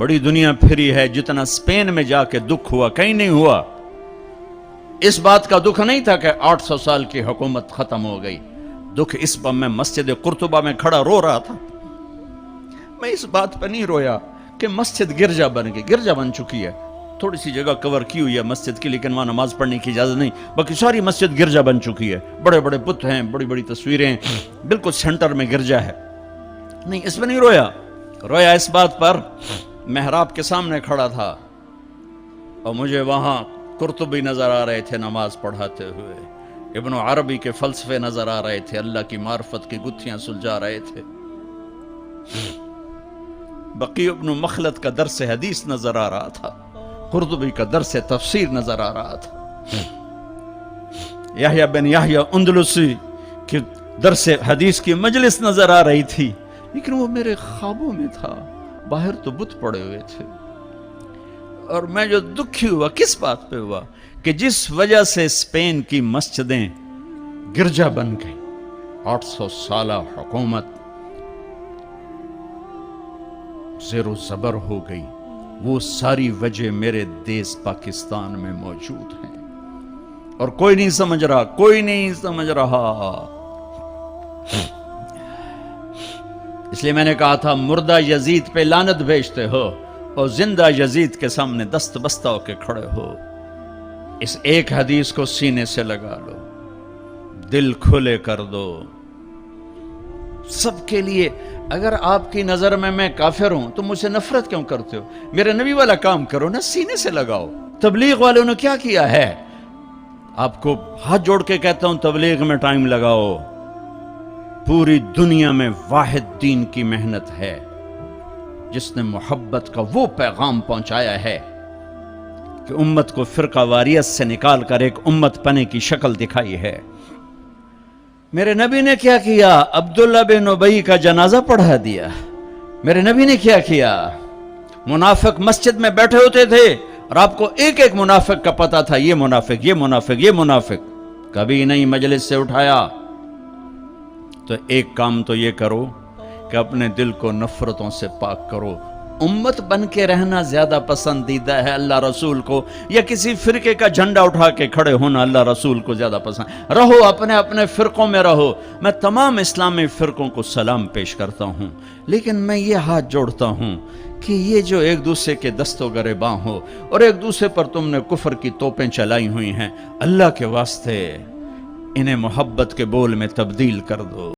بڑی دنیا پھری ہے، جتنا اسپین میں جا کے دکھ ہوا کہیں نہیں ہوا۔ اس بات کا دکھ نہیں تھا کہ 800 سال کی حکومت ختم ہو گئی، دکھ اس پر میں مسجد قرطبہ میں کھڑا رو رہا تھا۔ میں اس بات پہ نہیں رویا کہ مسجد گرجا بن گئی، گرجا بن چکی ہے، تھوڑی سی جگہ کور کی ہوئی ہے مسجد کی، لیکن وہاں نماز پڑھنے کی اجازت نہیں، باقی ساری مسجد گرجا بن چکی ہے، بڑے بڑے بت ہیں، بڑی بڑی تصویریں ہیں، بالکل سینٹر میں گرجا ہے۔ نہیں، اس میں نہیں رویا، رویا اس بات پر محراب کے سامنے کھڑا تھا اور مجھے وہاں قرطبی نظر آ رہے تھے نماز پڑھاتے ہوئے، ابن عربی کے فلسفے نظر آ رہے تھے، اللہ کی معرفت کی گتھیاں سلجھا رہے تھے، بقی ابن مخلد کا درس حدیث نظر آ رہا تھا، قرطبی کا درس تفسیر نظر آ رہا تھا، یحییٰ بن یحییٰ اندلسی کی درس حدیث کی مجلس نظر آ رہی تھی، لیکن وہ میرے خوابوں میں تھا، باہر تو بت پڑے ہوئے تھے۔ اور میں جو دکھی ہوا کس بات پہ ہوا کہ جس وجہ سے اسپین کی مسجدیں گرجا بن گئی، 800 سالہ حکومت زیر و زبر ہو گئی، وہ ساری وجہ میرے دیس پاکستان میں موجود ہیں، اور کوئی نہیں سمجھ رہا، کوئی نہیں سمجھ رہا۔ اس لیے میں نے کہا تھا مردہ یزید پہ لعنت بھیجتے ہو اور زندہ یزید کے سامنے دست بستہ ہو کے کھڑے ہو۔ اس ایک حدیث کو سینے سے لگا لو، دل کھلے کر دو سب کے لیے۔ اگر آپ کی نظر میں کافر ہوں تو مجھ سے نفرت کیوں کرتے ہو؟ میرے نبی والا کام کرو نا، سینے سے لگاؤ۔ تبلیغ والوں نے کیا کیا ہے؟ آپ کو ہاتھ جوڑ کے کہتا ہوں تبلیغ میں ٹائم لگاؤ۔ پوری دنیا میں واحد دین کی محنت ہے جس نے محبت کا وہ پیغام پہنچایا ہے کہ امت کو فرقہ واریت سے نکال کر ایک امت پنے کی شکل دکھائی ہے۔ میرے نبی نے کیا کیا؟ عبداللہ بن ابی کا جنازہ پڑھا دیا۔ میرے نبی نے کیا کیا؟ منافق مسجد میں بیٹھے ہوتے تھے اور آپ کو ایک ایک منافق کا پتہ تھا، یہ منافق، یہ منافق، یہ منافق، کبھی نہیں مجلس سے اٹھایا۔ تو ایک کام تو یہ کرو کہ اپنے دل کو نفرتوں سے پاک کرو۔ امت بن کے رہنا زیادہ پسندیدہ ہے اللہ رسول کو، یا کسی فرقے کا جھنڈا اٹھا کے کھڑے ہونا اللہ رسول کو زیادہ پسند؟ رہو اپنے اپنے فرقوں میں رہو۔ میں تمام اسلامی فرقوں کو سلام پیش کرتا ہوں، لیکن میں یہ ہاتھ جوڑتا ہوں کہ یہ جو ایک دوسرے کے دست و گریباں ہو اور ایک دوسرے پر تم نے کفر کی توپیں چلائی ہوئی ہیں، اللہ کے واسطے انہیں محبت کے بول میں تبدیل کر دو۔